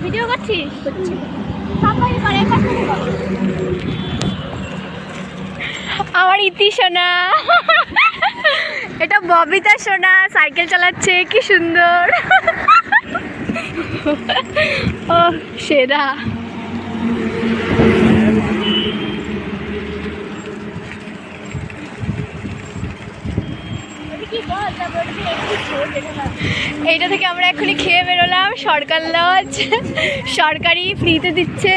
Video করছিস? আমার ইতি সোনা, এটা ববিতা সোনা সাইকেল চালাচ্ছে, কি সুন্দর। ও সেরা। এইটা থেকে আমরা এখনই খেয়ে বেরোলাম। সরকার লজ, সরকারি ফ্রিতে দিচ্ছে।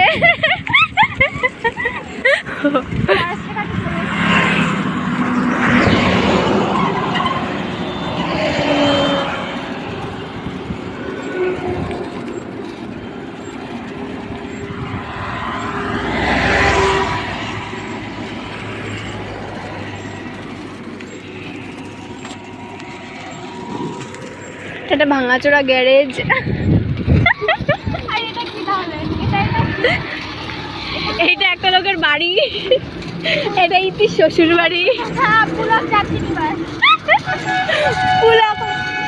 এটা ভাঙাচোরা গ্যারেজ। এইটা একটা লোকের বাড়ি, এটা ইতির শ্বশুর বাড়ি।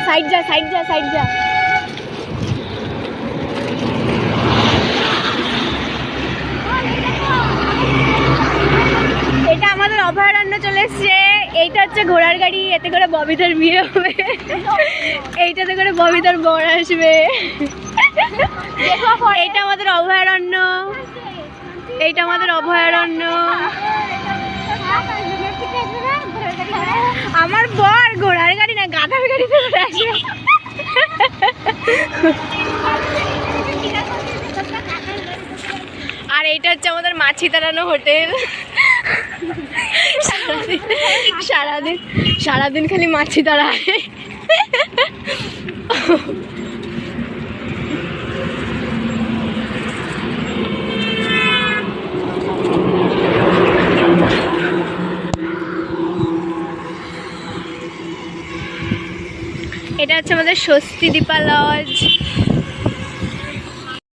সাইড যা, সাইড যা, সাইড যা। এটা আমাদের অভয়ারণ্য চলে এসছে। এইটা হচ্ছে ঘোড়ার গাড়ি, এতে করে ববিতার বিয়ে হবে। এইটাতে করে ববিতার বর আসবে। এইটা আমাদের অভয়ারণ্য, এইটা আমাদের অভয়ারণ্য। আমার বর ঘোড়ার গাড়ি না, গাধার গাড়িতে করে আসবে। আর এইটা হচ্ছে আমাদের মাছি তাড়ানো হোটেল। সারাদিন সারাদিন খালি মাছি তাড়ায়। এটা হচ্ছে আমাদের স্বস্তি দীপা লজ।